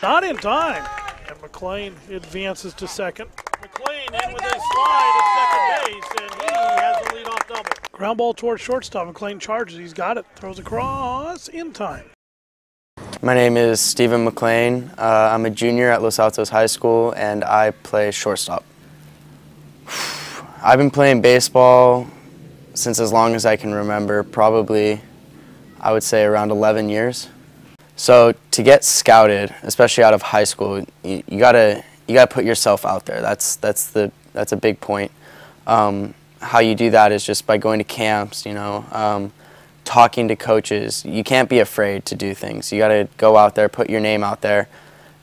Not in time. And McLean advances to second. McLean in with a slide at second base, and he has the leadoff double. Ground ball towards shortstop. McLean charges. He's got it. Throws across in time. My name is Stephen McLean. I'm a junior at Los Altos High School, and I play shortstop. I've been playing baseball since as long as I can remember, probably, I would say, around 11 years. So to get scouted, especially out of high school, you gotta put yourself out there. That's a big point. How you do that is just by going to camps, talking to coaches. You can't be afraid to do things. You gotta go out there, put your name out there,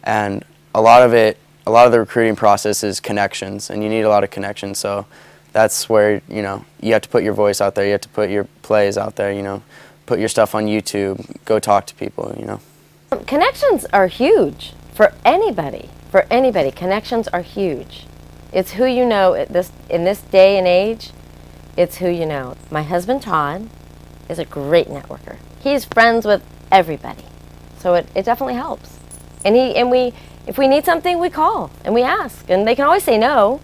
and a lot of the recruiting process is connections, and you need a lot of connections. So that's where you have to put your voice out there. You have to put your plays out there. Put your stuff on YouTube. Go talk to people. Connections are huge for anybody. For anybody, connections are huge. It's who you know in this day and age. It's who you know. My husband Todd is a great networker. He's friends with everybody, so it definitely helps. And if we need something, we call and we ask, and they can always say no,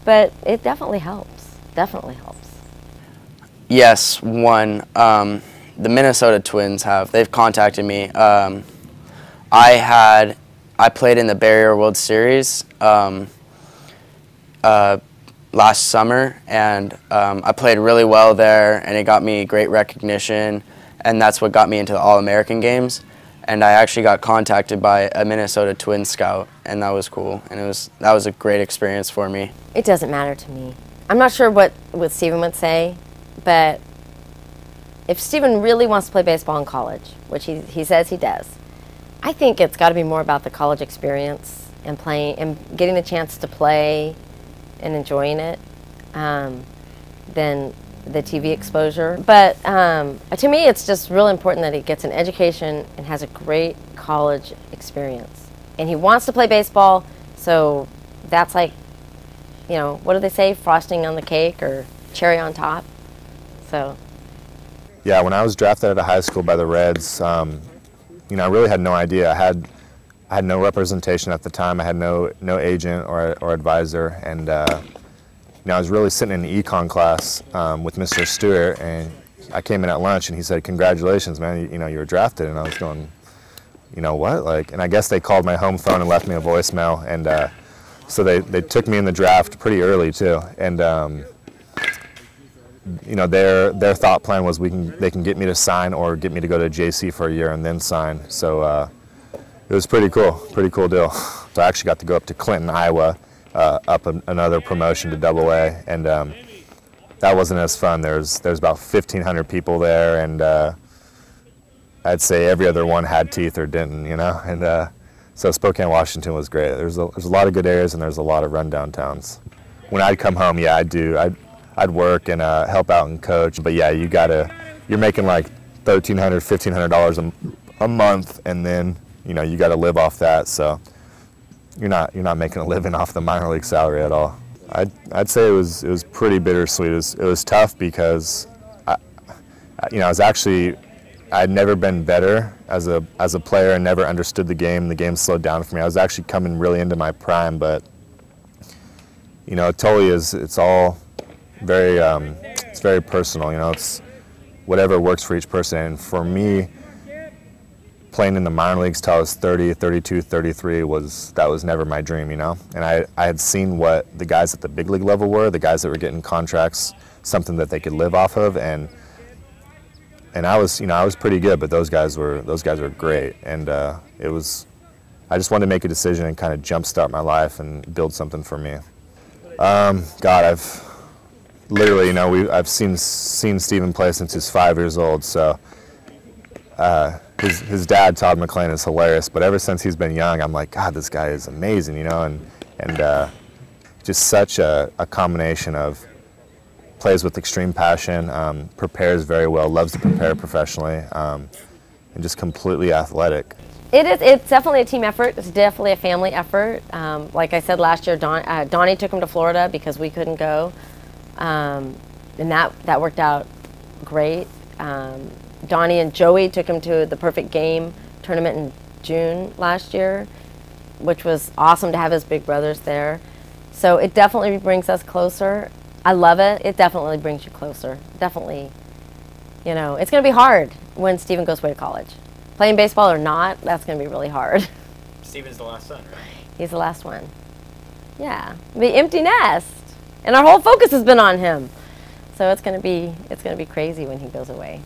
but it definitely helps. Definitely helps. Yes, one. The Minnesota Twins they've contacted me. I played in the Barrier World Series last summer, and I played really well there, and it got me great recognition, and that's what got me into the All-American games. And I actually got contacted by a Minnesota Twins scout, and that was cool, and that was a great experience for me. It doesn't matter to me. I'm not sure what Stephen would say, but if Stephen really wants to play baseball in college, which he says he does, I think it's got to be more about the college experience and playing and getting the chance to play and enjoying it than the TV exposure. But to me, it's just really important that he gets an education and has a great college experience. And he wants to play baseball, so that's like, what do they say, frosting on the cake or cherry on top? So. Yeah, when I was drafted out of high school by the Reds, I really had no idea. I had no representation at the time. I had no agent or advisor, and I was really sitting in the econ class with Mr. Stewart, and I came in at lunch, and he said, "Congratulations, man! You were drafted." And I was going, what? And I guess they called my home phone and left me a voicemail, and so they took me in the draft pretty early too, and. Their thought plan was they can get me to sign or get me to go to JC for a year and then sign. So it was pretty cool deal. So I actually got to go up to Clinton, Iowa, up another promotion to AA, and that wasn't as fun. There's about 1,500 people there, and I'd say every other one had teeth or didn't, And so Spokane, Washington was great. There's a lot of good areas and there's a lot of rundown towns. When I'd come home, yeah, I'd work and help out and coach, but yeah, you're making like $1,300, $1,500 a month, and then you got to live off that. So you're not making a living off the minor league salary at all. I'd say it was pretty bittersweet. It was tough because I'd never been better as a player and never understood the game. The game slowed down for me. I was actually coming really into my prime, but it totally is. It's all very it's very personal. It's whatever works for each person. And for me, playing in the minor leagues till I was 30, 32, 33 was never my dream, And I had seen what the guys at the big league level were, the guys that were getting contracts, something that they could live off of, and I was pretty good, but those guys were great, and I just wanted to make a decision and kind of jumpstart my life and build something for me. God, I've literally, I've seen Stephen play since he was 5 years old. So his dad, Todd McLean, is hilarious. But ever since he's been young, I'm like, God, this guy is amazing, and just such a combination of plays with extreme passion, prepares very well, loves to prepare professionally, and just completely athletic. It's definitely a team effort. It's definitely a family effort. Like I said last year, Donnie took him to Florida because we couldn't go. And that worked out great. Donnie and Joey took him to the Perfect Game tournament in June last year. which was awesome to have his big brothers there. So it definitely brings us closer. I love it. It definitely brings you closer. Definitely, you know, it's going to be hard when Steven goes away to college. Playing baseball or not, that's going to be really hard. Steven's the last son, right? He's the last one. Yeah, the empty nest, and our whole focus has been on him. So it's going to be crazy when he goes away.